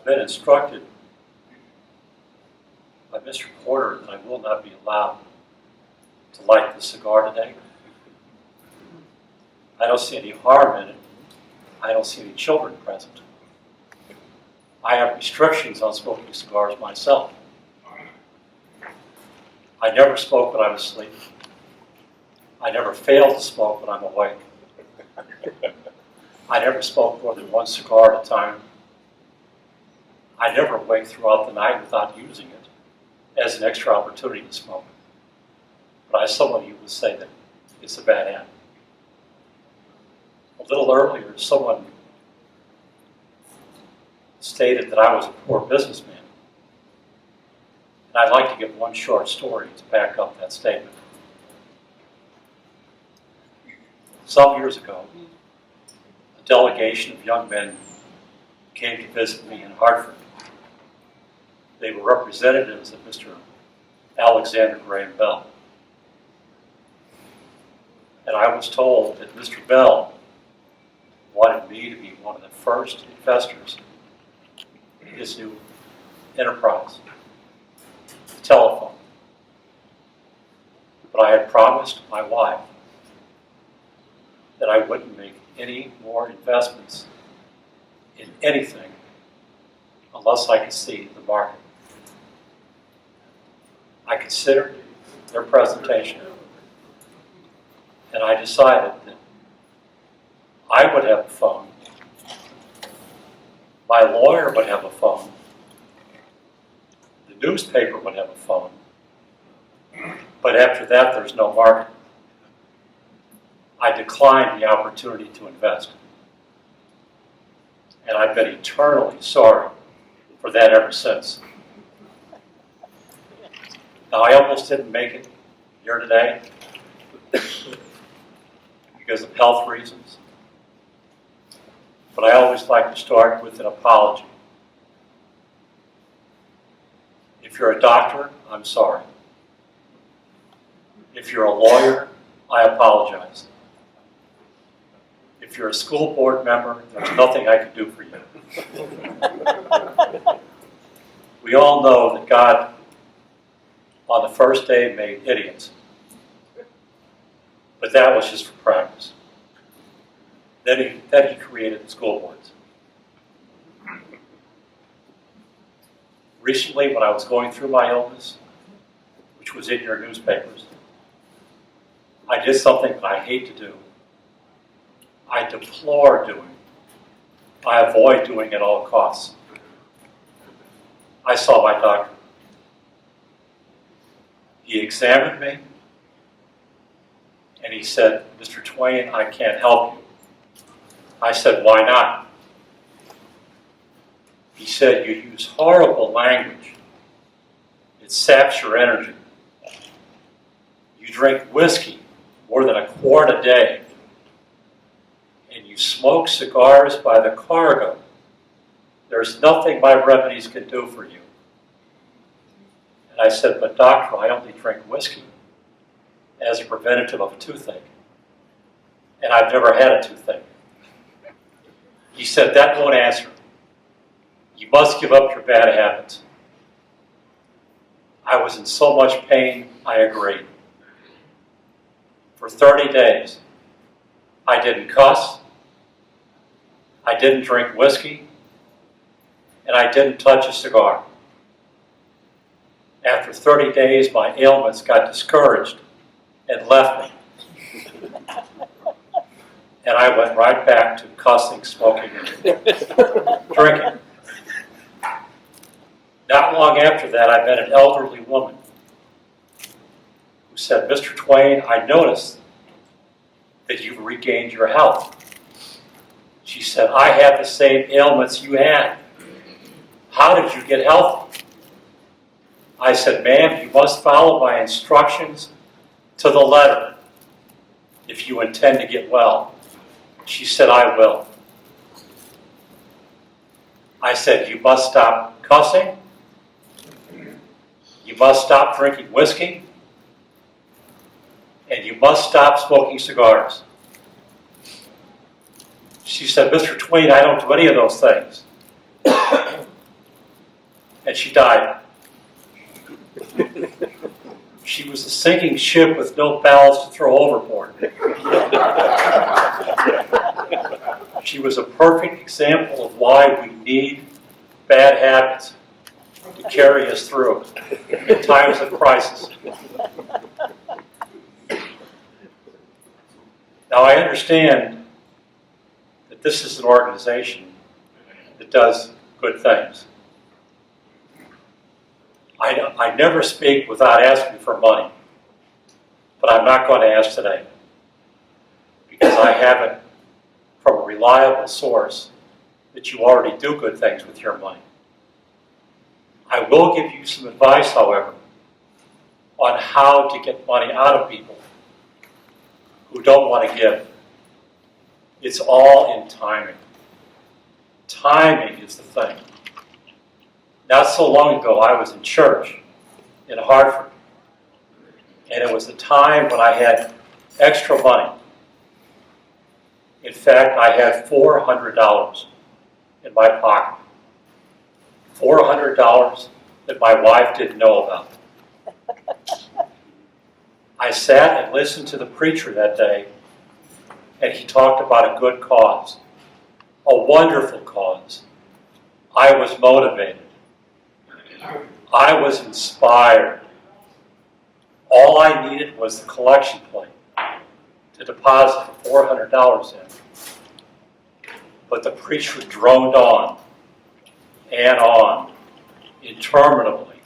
been instructed by Mr. Porter that I will not be allowed to light the cigar today. I don't see any harm in it. I don't see any children present. I have restrictions on smoking cigars myself. I never smoke when I'm asleep. I never fail to smoke when I'm awake. I never smoke more than one cigar at a time. I never wake throughout the night without using it as an extra opportunity to smoke. But as someone who would say that it's a bad habit. A little earlier, someone stated that I was a poor businessman. And I'd like to give one short story to back up that statement. Some years ago, a delegation of young men came to visit me in Hartford. They were representatives of Mr. Alexander Graham Bell. And I was told that Mr. Bell wanted me to be one of the first investors in his new enterprise, the telephone. But I had promised my wife that I wouldn't make any more investments in anything unless I could see the market. I considered their presentation, and I decided that I would have a phone, my lawyer would have a phone, the newspaper would have a phone, but after that there's no market. I declined the opportunity to invest. And I've been eternally sorry for that ever since. Now, I almost didn't make it here today because of health reasons. But I always like to start with an apology. If you're a doctor, I'm sorry. If you're a lawyer, I apologize. If you're a school board member, there's nothing I can do for you. We all know that God, on the first day, made idiots. But that was just for practice. Then he created the school boards. Recently, when I was going through my illness, which was in your newspapers, I did something that I hate to do. I deplore doing. I avoid doing at all costs. I saw my doctor. He examined me, and he said, "Mr. Twain, I can't help you." I said, "Why not?" He said, "You use horrible language. It saps your energy. You drink whiskey more than a quart a day. And you smoke cigars by the cargo. There's nothing my remedies can do for you." And I said, "But doctor, I only drink whiskey as a preventative of a toothache. And I've never had a toothache." He said, "That won't answer. You must give up your bad habits." I was in so much pain, I agreed. For 30 days, I didn't cuss, I didn't drink whiskey, and I didn't touch a cigar. After 30 days, my ailments got discouraged and left me. And I went right back to cussing, smoking, and drinking. Not long after that, I met an elderly woman who said, "Mr. Twain, I noticed that you've regained your health." She said, "I have the same ailments you had. How did you get healthy?" I said, "Ma'am, you must follow my instructions to the letter if you intend to get well." She said, "I will." I said, "You must stop cussing. You must stop drinking whiskey. And you must stop smoking cigars." She said, "Mr. Twain, I don't do any of those things." and she died. She was a sinking ship with no ballast to throw overboard. She was a perfect example of why we need bad habits to carry us through in times of crisis. Now, I understand that this is an organization that does good things. I never speak without asking for money, but I'm not going to ask today because I have it from a reliable source that you already do good things with your money. I will give you some advice, however, on how to get money out of people who don't want to give. It's all in timing. Timing is the thing. Not so long ago, I was in church in Hartford, and it was a time when I had extra money. In fact, I had $400 in my pocket. $400 that my wife didn't know about. I sat and listened to the preacher that day, and he talked about a good cause, a wonderful cause. I was motivated. I was inspired. All I needed was the collection plate to deposit the $400 in. But the preacher droned on and on, interminably.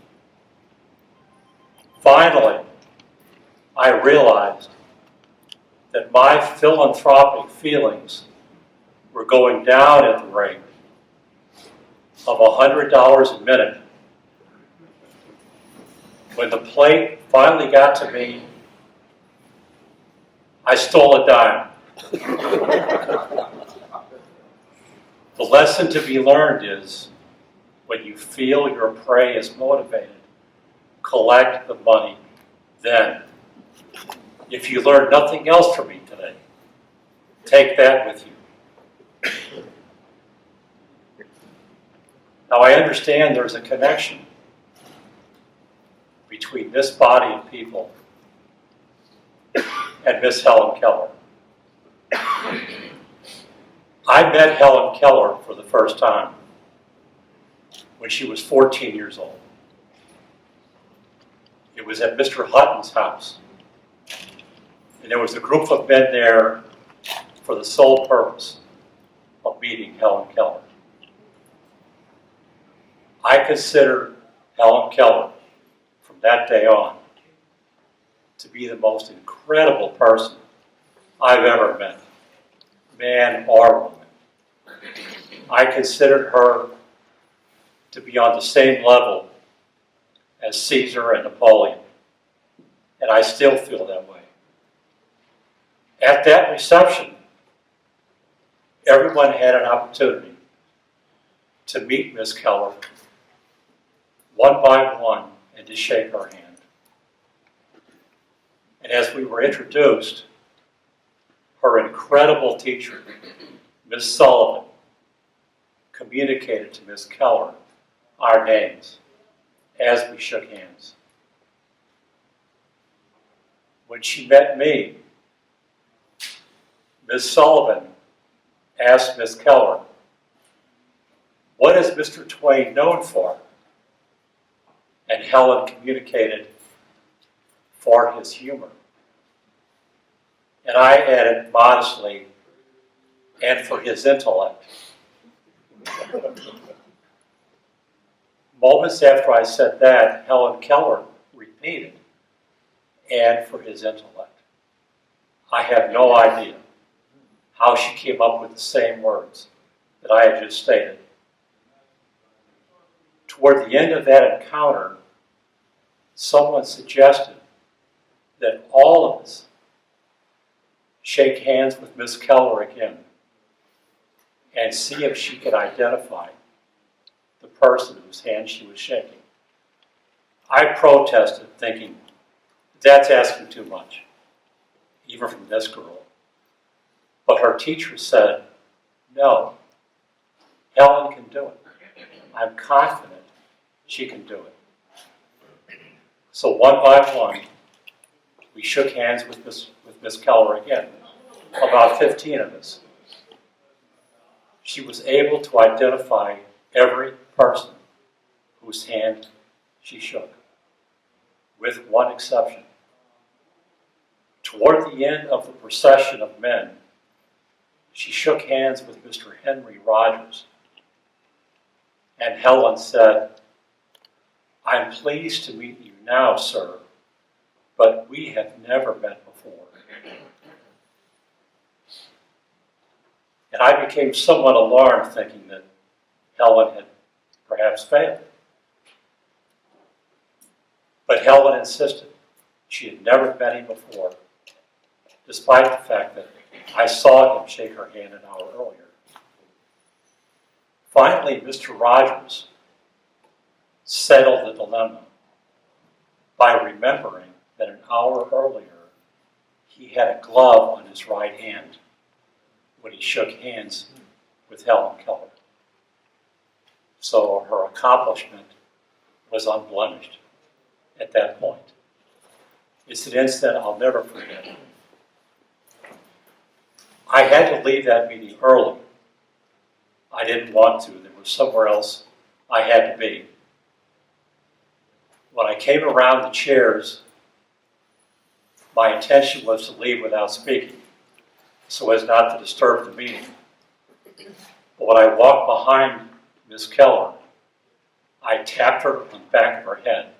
Finally, I realized that my philanthropic feelings were going down at the rate of $100 a minute. When the plate finally got to me, I stole a dime. The lesson to be learned is, when you feel your prey is motivated, collect the money then. If you learn nothing else from me today, take that with you. Now, I understand there's a connection between this body of people and Miss Helen Keller. I met Helen Keller for the first time when she was 14 years old. It was at Mr. Hutton's house. And there was a group of men there for the sole purpose of meeting Helen Keller. I consider Helen Keller, from that day on, to be the most incredible person I've ever met, man or woman. I considered her to be on the same level as Caesar and Napoleon, and I still feel that way. At that reception, everyone had an opportunity to meet Miss Keller one by one and to shake her hand. And as we were introduced, her incredible teacher, Miss Sullivan, communicated to Miss Keller our names as we shook hands. When she met me, Miss Sullivan asked Miss Keller, "What is Mr. Twain known for?" And Helen communicated, "For his humor." And I added modestly, "and for his intellect." Moments after I said that, Helen Keller repeated, "and for his intellect." I have no idea how she came up with the same words that I had just stated. Toward the end of that encounter, someone suggested that all of us shake hands with Miss Keller again and see if she could identify the person whose hand she was shaking. I protested, thinking, that's asking too much, even from this girl. But her teacher said, "No, Helen can do it. I'm confident she can do it. So one by one, we shook hands with Miss Keller again, about 15 of us. She was able to identify every person whose hand she shook, with one exception. Toward the end of the procession of men, she shook hands with Mr. Henry Rogers, and Helen said, "I'm pleased to meet you now, sir, but we have never met before." And I became somewhat alarmed, thinking that Helen had perhaps failed. But Helen insisted she had never met him before, despite the fact that I saw him shake her hand an hour earlier. Finally, Mr. Rogers settled the dilemma by remembering that an hour earlier he had a glove on his right hand when he shook hands with Helen Keller. So her accomplishment was unblemished at that point. It's an incident I'll never forget. I had to leave that meeting early. I didn't want to. There was somewhere else I had to be. When I came around the chairs, my intention was to leave without speaking, so as not to disturb the meeting. But when I walked behind Miss Keller, I tapped her on the back of her head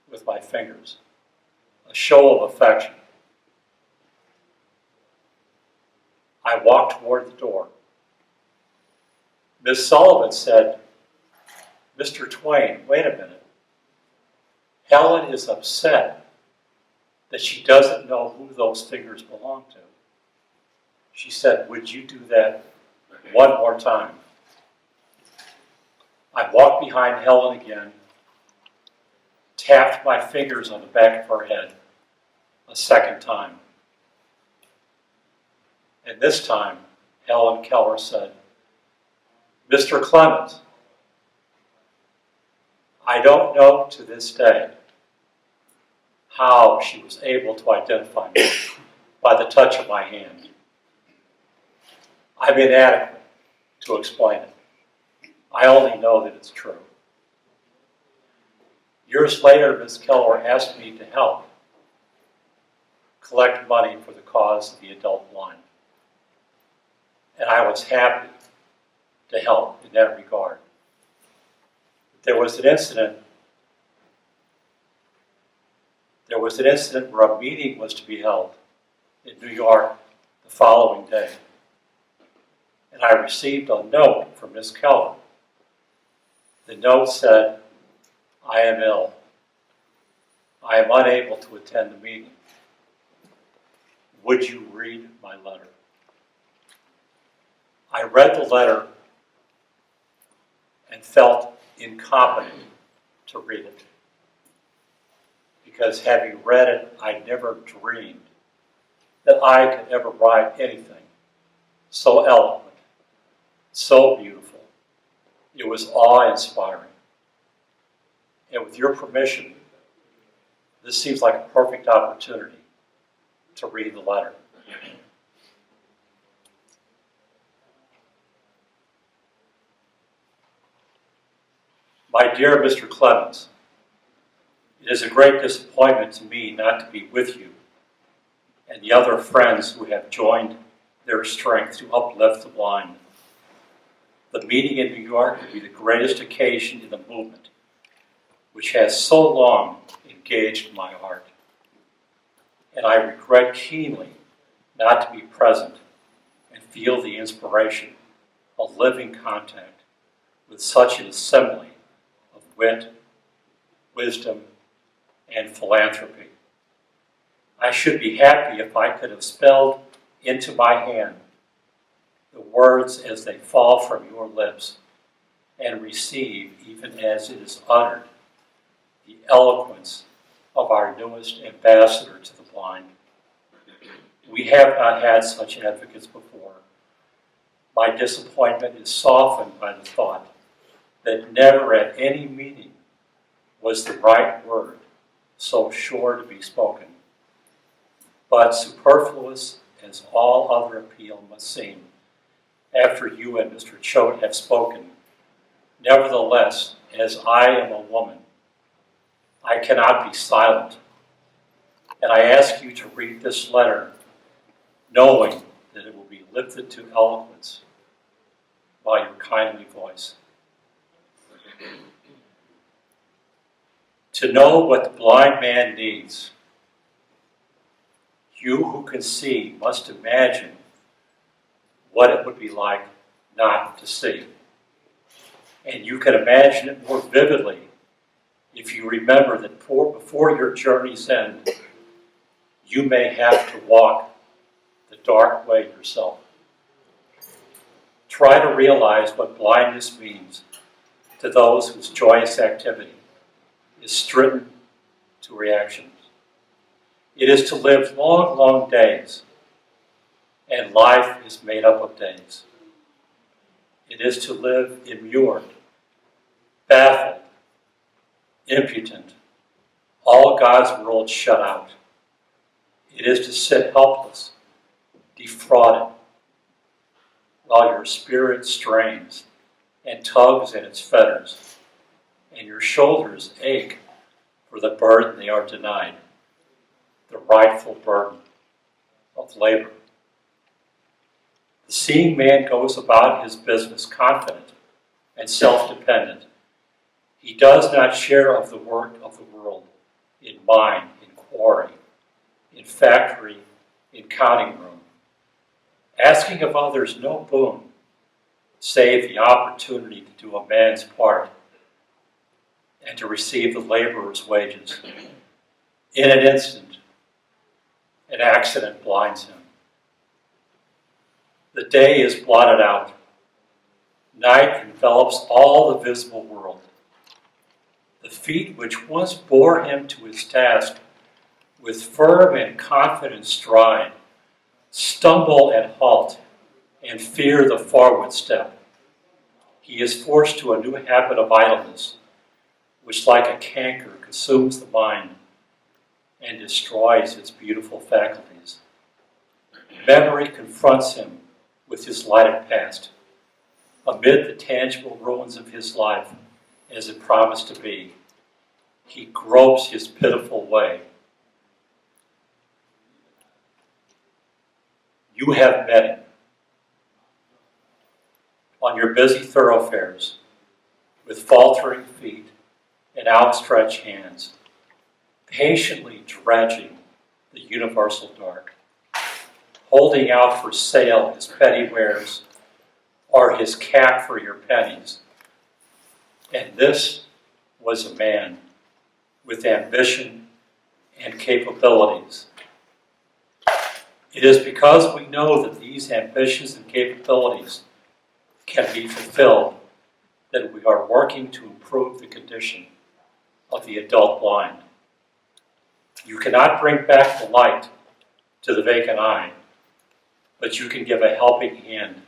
with my fingers, a show of affection. I walked toward the door. Miss Sullivan said, "Mr. Twain, wait a minute. Helen is upset that she doesn't know who those fingers belong to." She said, "Would you do that one more time?" I walked behind Helen again, tapped my fingers on the back of her head a second time. And this time, Helen Keller said, "Mr. Clemens, I don't know to this day how she was able to identify me by the touch of my hand. I'm inadequate to explain it. I only know that it's true." Years later, Ms. Keller asked me to help collect money for the cause of the adult blind. And I was happy to help in that regard. There was an incident where a meeting was to be held in New York the following day. And I received a note from Miss Keller. The note said, "I am ill. I am unable to attend the meeting. Would you read my letter?" I read the letter and felt incompetent to read it. Because having read it, I never dreamed that I could ever write anything so eloquent, so beautiful. It was awe-inspiring. And with your permission, this seems like a perfect opportunity to read the letter. My dear Mr. Clemens, it is a great disappointment to me not to be with you and the other friends who have joined their strength to uplift the blind. The meeting in New York will be the greatest occasion in the movement, which has so long engaged my heart. And I regret keenly not to be present and feel the inspiration of living contact with such an assembly of wit, wisdom, and philanthropy. I should be happy if I could have spelled into my hand the words as they fall from your lips and receive, even as it is uttered, the eloquence of our newest ambassador to the blind. We have not had such advocates before. My disappointment is softened by the thought that never at any meeting was the right word, so sure to be spoken. But superfluous as all other appeal must seem, after you and Mr. Choate have spoken, nevertheless, as I am a woman, I cannot be silent. And I ask you to read this letter, knowing that it will be lifted to eloquence by your kindly voice. To know what the blind man needs, you who can see must imagine what it would be like not to see. And you can imagine it more vividly if you remember that before your journey's end, you may have to walk the dark way yourself. Try to realize what blindness means to those whose joyous activity is stricken to reactions. It is to live long, long days, and life is made up of days. It is to live immured, baffled, impotent, all God's world shut out. It is to sit helpless, defrauded, while your spirit strains and tugs at its fetters, and your shoulders ache for the burden they are denied, the rightful burden of labor. The seeing man goes about his business confident and self-dependent. He does not share of the work of the world in mine, in quarry, in factory, in counting room, asking of others no boon, save the opportunity to do a man's part and to receive the laborer's wages. In an instant, an accident blinds him. The day is blotted out. Night envelops all the visible world. The feet which once bore him to his task with firm and confident stride stumble and halt and fear the forward step. He is forced to a new habit of idleness, which like a canker consumes the mind and destroys its beautiful faculties. Memory confronts him with his lighted past, amid the tangible ruins of his life as it promised to be. He gropes his pitiful way. You have met him on your busy thoroughfares with faltering feet and outstretched hands, patiently dredging the universal dark, holding out for sale his petty wares or his cap for your pennies. And this was a man with ambition and capabilities. It is because we know that these ambitions and capabilities can be fulfilled that we are working to improve the condition of the adult blind. You cannot bring back the light to the vacant eye, but you can give a helping hand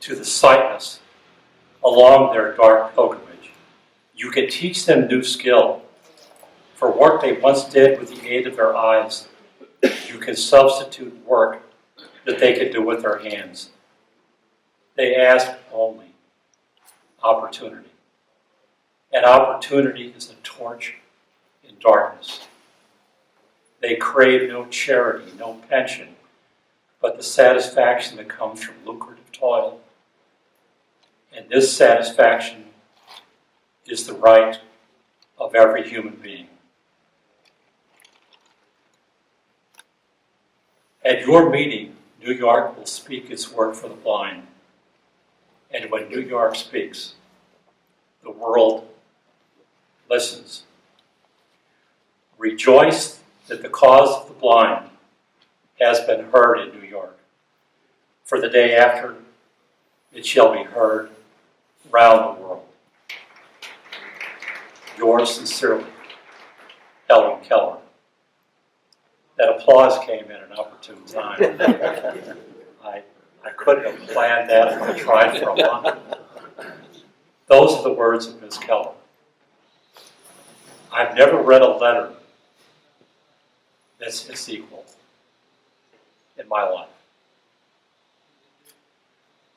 to the sightless along their dark pilgrimage. You can teach them new skill for work they once did with the aid of their eyes. You can substitute work that they could do with their hands. They ask only opportunity. And opportunity is a torch in darkness. They crave no charity, no pension, but the satisfaction that comes from lucrative toil. And this satisfaction is the right of every human being. At your meeting, New York will speak its word for the blind. And when New York speaks, the world listens. Rejoice that the cause of the blind has been heard in New York. For the day after, it shall be heard round the world. Yours sincerely, Helen Keller. That applause came in an opportune time. I couldn't have planned that or tried for a month. Those are the words of Ms. Keller. I've never read a letter that's its equal in my life.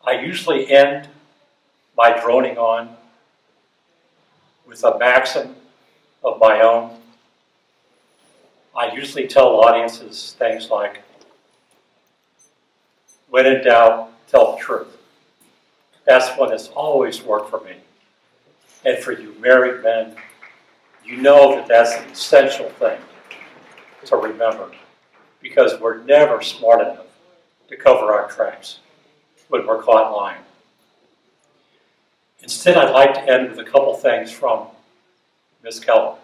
I usually end my droning on with a maxim of my own. I usually tell audiences things like, when in doubt, tell the truth. That's one that's always worked for me. And for you married men, you know that that's an essential thing to remember, because we're never smart enough to cover our tracks when we're caught lying. Instead, I'd like to end with a couple things from Miss Keller.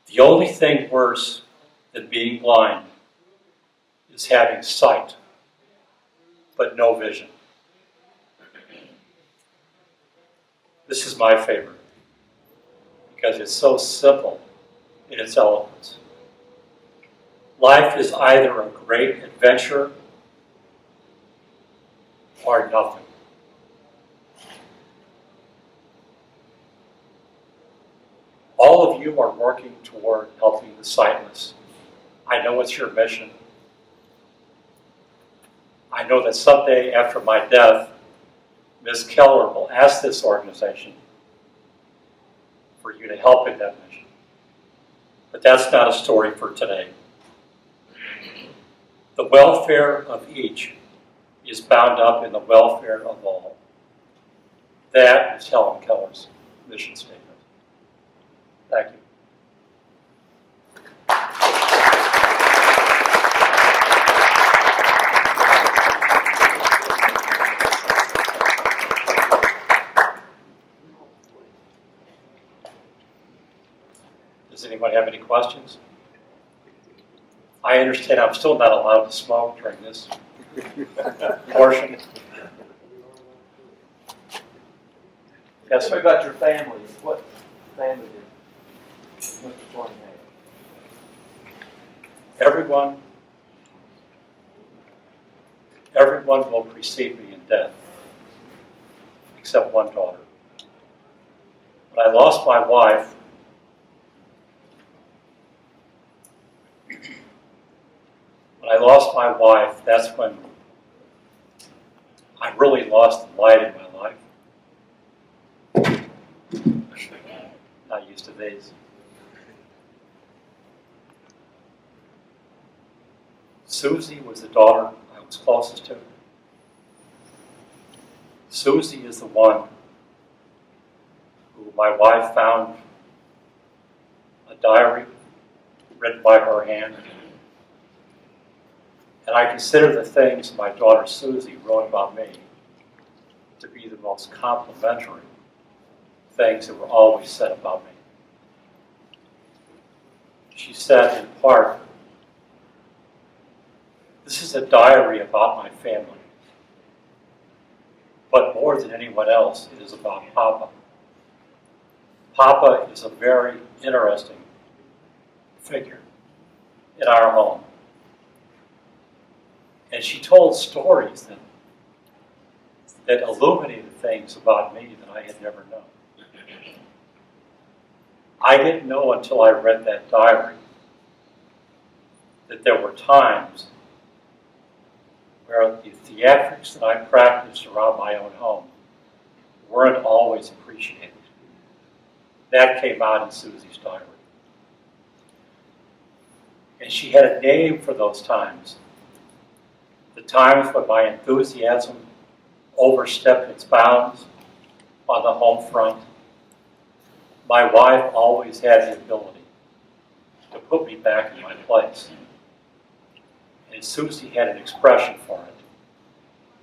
The only thing worse than being blind is having sight, but no vision. This is my favorite, because it's so simple in its eloquence. Life is either a great adventure or nothing. All of you are working toward helping the sightless. I know it's your mission. I know that someday after my death, Ms. Keller will ask this organization for you to help in that mission. But that's not a story for today. The welfare of each is bound up in the welfare of all. That is Helen Keller's mission statement. Thank you. Does anybody have any questions? I understand I'm still not allowed to smoke during this portion. Yes, Tell me about your family. What family did Mr. Twain have? Everyone will precede me in death, except one daughter. When I lost my wife, that's when I really lost the light in my life. Not used to these. Susie was the daughter I was closest to. Susie is the one who my wife found a diary written by her hand. And I consider the things my daughter Susie wrote about me to be the most complimentary things that were always said about me. She said in part, "This is a diary about my family, but more than anyone else, it is about Papa. Papa is a very interesting figure in our home." And she told stories that illuminated things about me that I had never known. I didn't know until I read that diary that there were times where the theatrics that I practiced around my own home weren't always appreciated. That came out in Susie's diary. And she had a name for those times. The times when my enthusiasm overstepped its bounds on the home front. My wife always had the ability to put me back in my place. And Susie had an expression for it.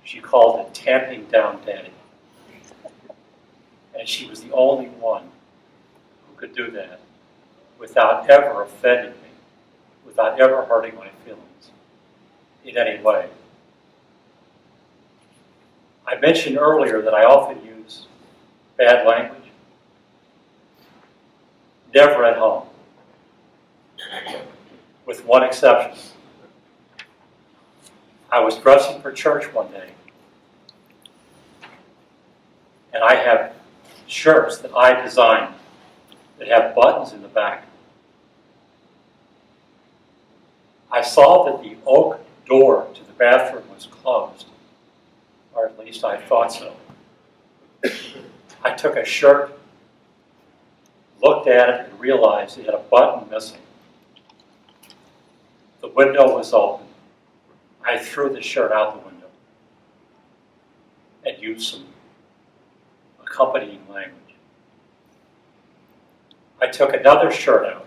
She called it tamping down Daddy. And she was the only one who could do that without ever offending me, without ever hurting my feelings in any way. I mentioned earlier that I often use bad language. Never at home, with one exception. I was dressing for church one day, and I have shirts that I designed that have buttons in the back. I saw that the oak door to the bathroom was closed, or at least I thought so. I took a shirt, looked at it, and realized it had a button missing. The window was open. I threw the shirt out the window and used some accompanying language. I took another shirt out.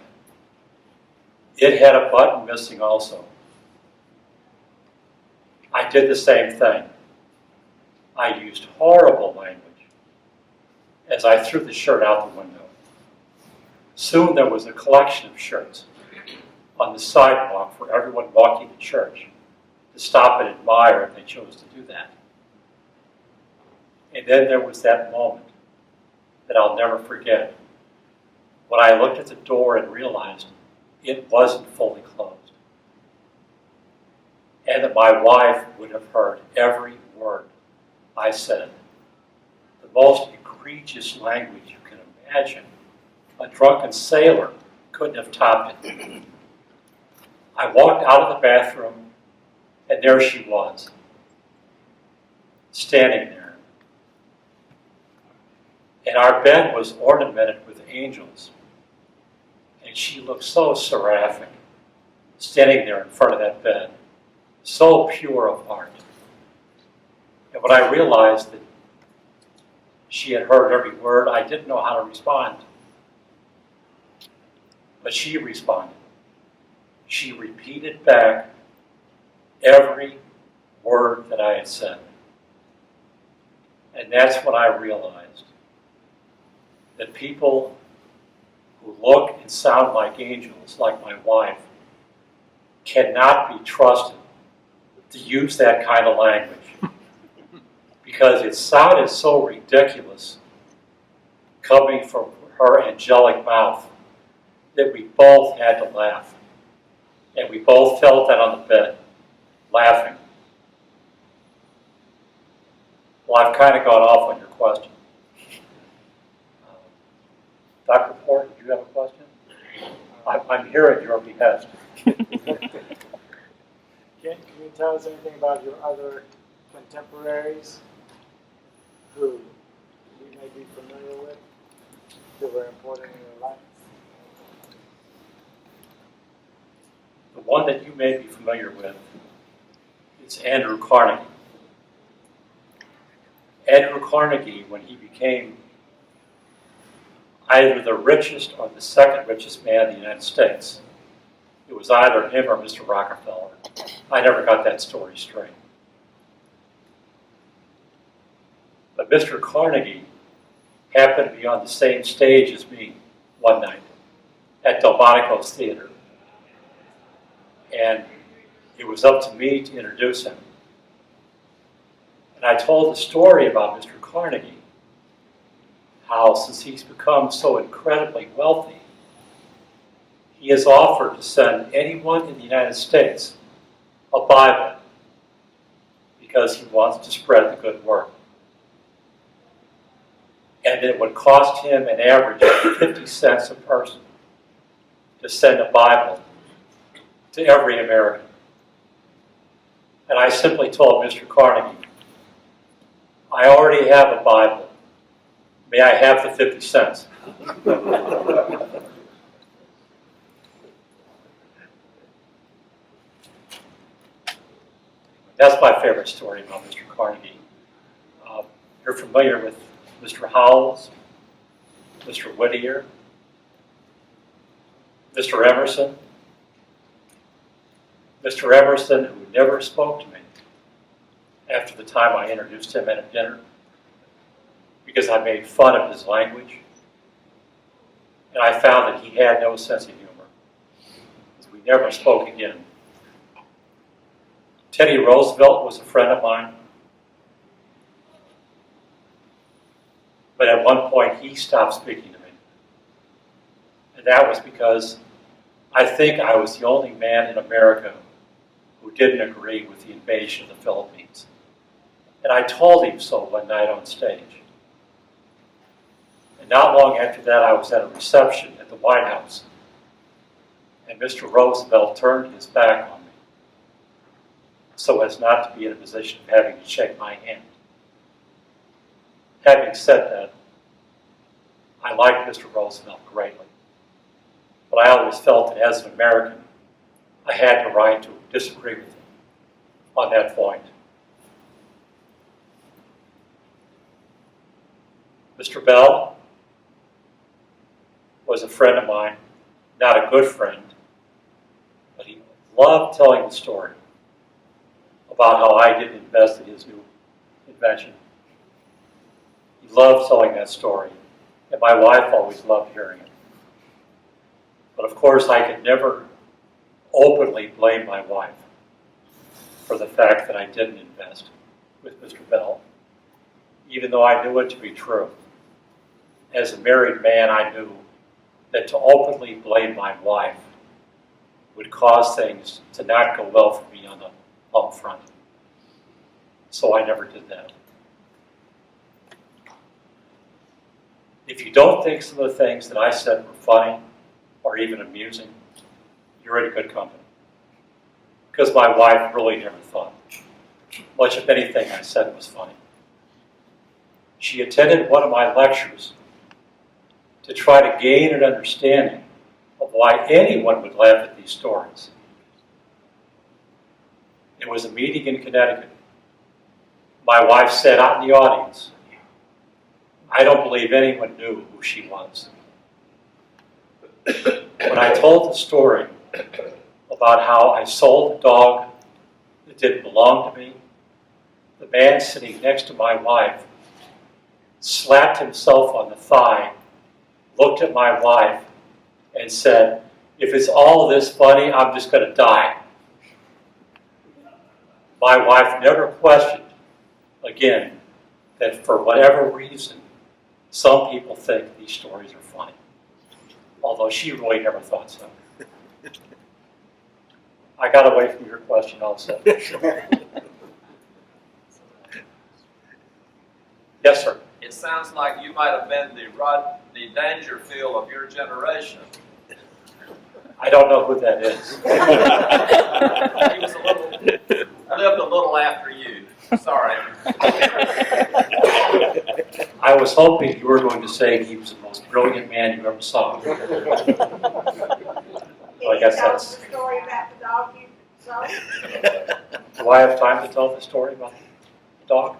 It had a button missing also. I did the same thing. I used horrible language as I threw the shirt out the window. Soon there was a collection of shirts on the sidewalk for everyone walking to church to stop and admire if they chose to do that. And then there was that moment that I'll never forget, when I looked at the door and realized it wasn't fully closed, and that my wife would have heard every word I said. The most egregious language you can imagine. A drunken sailor couldn't have topped it. I walked out of the bathroom, and there she was, standing there. And our bed was ornamented with angels. And she looked so seraphic, standing there in front of that bed, so pure of heart. And when I realized that she had heard every word, I didn't know how to respond. But she responded. She repeated back every word that I had said. And that's when I realized that people who look and sound like angels, like my wife, cannot be trusted to use that kind of language. Because it sounded so ridiculous coming from her angelic mouth that we both had to laugh. And we both fell down on the bed, laughing. Well, I've kind of gone off on your question. Dr. Port, did you have a question? I'm here at your behest. Can you tell us anything about your other contemporaries who you may be familiar with, who were important in your life? The one that you may be familiar with is Andrew Carnegie. Andrew Carnegie, when he became either the richest or the second richest man in the United States, it was either him or Mr. Rockefeller. I never got that story straight. But Mr. Carnegie happened to be on the same stage as me one night at Delmonico's Theater. And it was up to me to introduce him. And I told the story about Mr. Carnegie, how since he's become so incredibly wealthy, he has offered to send anyone in the United States a Bible because he wants to spread the good word. And it would cost him an average of 50 cents a person to send a Bible to every American. And I simply told Mr. Carnegie, I already have a Bible. May I have the 50 cents? That's my favorite story about Mr. Carnegie. You're familiar with Mr. Howells, Mr. Whittier, Mr. Emerson. Mr. Emerson, who never spoke to me after the time I introduced him at a dinner because I made fun of his language. And I found that he had no sense of humor. We never spoke again. Teddy Roosevelt was a friend of mine. But at one point, he stopped speaking to me. And that was because I think I was the only man in America who didn't agree with the invasion of the Philippines. And I told him so one night on stage. And not long after that, I was at a reception at the White House, and Mr. Roosevelt turned his back on me so as not to be in a position of having to shake my hand. Having said that, I like Mr. Roosevelt greatly, but I always felt that as an American, I had the right to disagree with him on that point. Mr. Bell was a friend of mine, not a good friend, but he loved telling the story about how I didn't invest in his new invention. He loved telling that story, and my wife always loved hearing it. But of course, I could never openly blame my wife for the fact that I didn't invest with Mr. Bell, even though I knew it to be true. As a married man, I knew that to openly blame my wife would cause things to not go well for me on the home front. So I never did that. If you don't think some of the things that I said were funny or even amusing, you're in good company. Because my wife really never thought much of anything I said was funny. She attended one of my lectures to try to gain an understanding of why anyone would laugh at these stories. It was a meeting in Connecticut. My wife sat out in the audience. I don't believe anyone knew who she was. When I told the story about how I sold a dog that didn't belong to me, the man sitting next to my wife slapped himself on the thigh, looked at my wife, and said, "If it's all this funny, I'm just going to die." My wife never questioned, again, that for whatever reason, some people think these stories are funny, although she really never thought so. I got away from your question also. Yes, sir. It sounds like you might have been the Rodney Dangerfield of your generation. I don't know who that is. He was lived a little after you. Sorry. I was hoping you were going to say he was the most brilliant man you ever saw. Well, I guess that's... the story about the dog you saw? Do I have time to tell the story about the dog?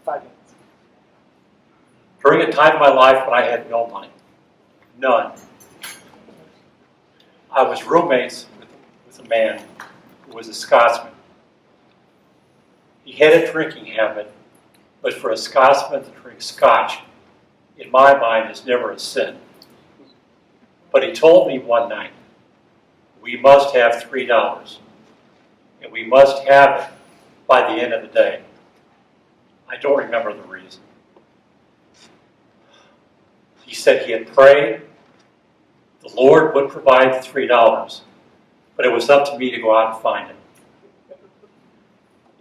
5 minutes. During a time in my life when I had no money, none, I was roommates with a man who was a Scotsman. He had a drinking habit, but for a Scotsman to drink scotch, in my mind, is never a sin. But he told me one night, we must have $3, and we must have it by the end of the day. I don't remember the reason. He said he had prayed, the Lord would provide the $3, but it was up to me to go out and find it.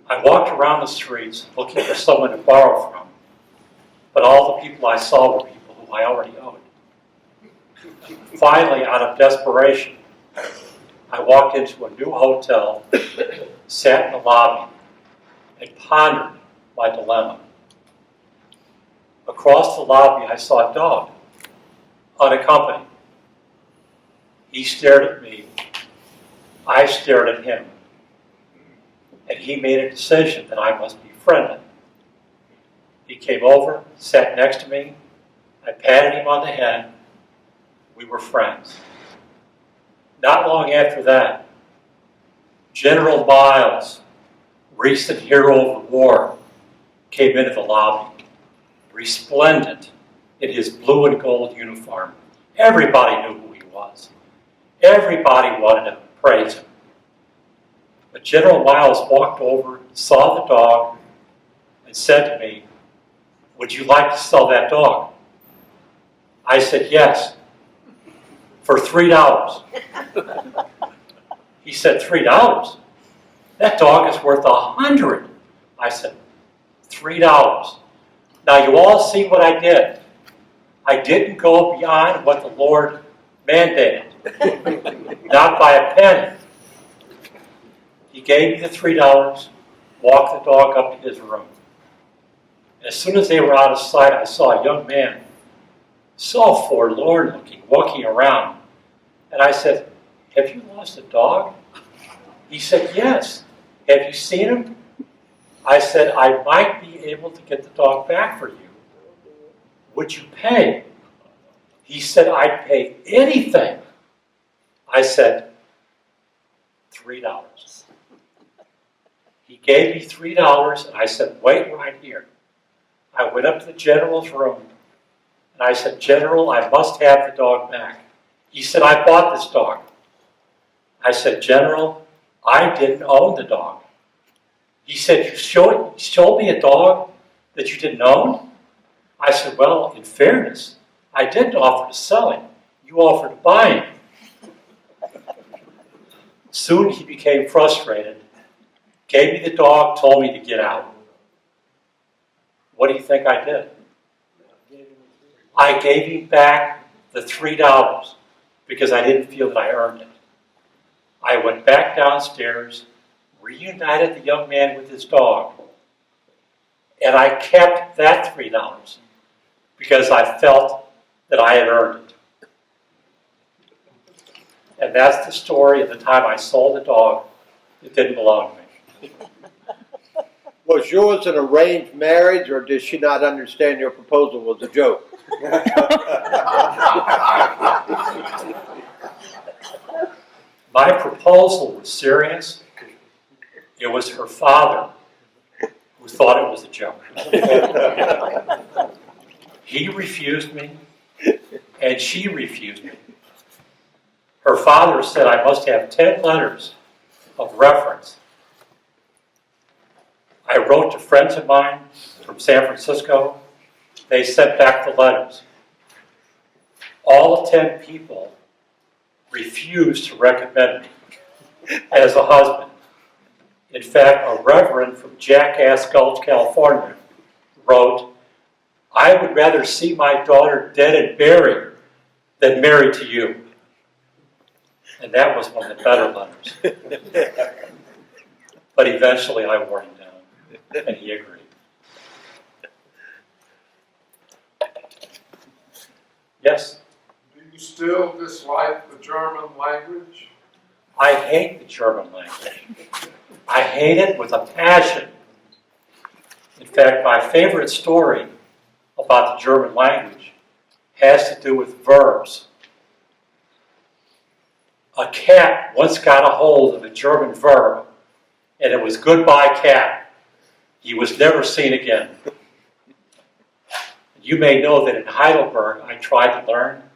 I walked around the streets looking for someone to borrow from, but all the people I saw were people who I already owed. Finally, out of desperation, I walked into a new hotel, sat in the lobby, and pondered my dilemma. Across the lobby, I saw a dog, unaccompanied. He stared at me. I stared at him. And he made a decision that I must be friendly. He came over, sat next to me. I patted him on the head. We were friends. Not long after that, General Miles, recent hero of the war, came into the lobby, resplendent in his blue and gold uniform. Everybody knew who he was. Everybody wanted to praise him. But General Miles walked over, saw the dog, and said to me, "Would you like to sell that dog?" I said, "Yes, for $3. He said, $3? That dog is worth $100. I said, $3. Now you all see what I did. I didn't go beyond what the Lord mandated, not by a penny. He gave me the $3, walked the dog up to his room. And as soon as they were out of sight, I saw a young man, so forlorn looking, walking around. And I said, "Have you lost a dog?" He said, "Yes." "Have you seen him?" I said, "I might be able to get the dog back for you. Would you pay?" He said, "I'd pay anything." I said, $3. He gave me $3, and I said, "Wait right here." I went up to the general's room, and I said, "General, I must have the dog back." He said, "I bought this dog." I said, "General, I didn't own the dog." He said, "You showed me a dog that you didn't own?" I said, "Well, in fairness, I didn't offer to sell him. You offered to buy him." Soon he became frustrated, gave me the dog, told me to get out. What do you think I did? I gave him back the $3 because I didn't feel that I earned it. I went back downstairs, reunited the young man with his dog, and I kept that $3 because I felt that I had earned it. And that's the story of the time I sold a dog that didn't belong to me. Was yours an arranged marriage, or did she not understand your proposal was a joke? My proposal was serious. It was her father who thought it was a joke. He refused me, and she refused me. Her father said I must have 10 letters of reference. I wrote to friends of mine from San Francisco. They sent back the letters. All 10 people refused to recommend me as a husband. In fact, a reverend from Jackass Gulch, California, wrote, "I would rather see my daughter dead and buried than married to you." And that was one of the better letters. But eventually I wore him down, and he agreed. Yes? Do you still dislike the German language? I hate the German language. I hate it with a passion. In fact, my favorite story about the German language has to do with verbs. A cat once got a hold of a German verb, and it was "goodbye cat." He was never seen again. You may know that in Heidelberg, I tried to learn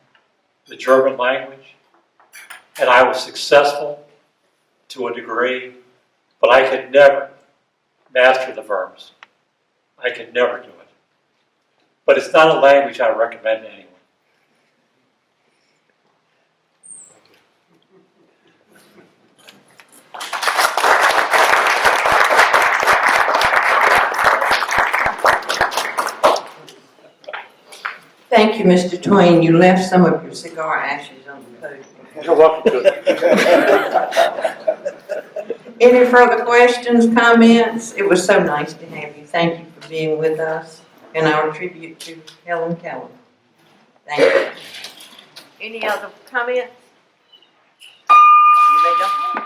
the German language, and I was successful to a degree, but I could never master the verbs. I could never do it. But it's not a language I recommend to anyone. Thank you, Mr. Twain. You left some of your cigar ashes on the podium. You're welcome to it. Any further questions, comments? It was so nice to have you. Thank you for being with us in our tribute to Helen Keller. Thank you. Any other comments? You may go home.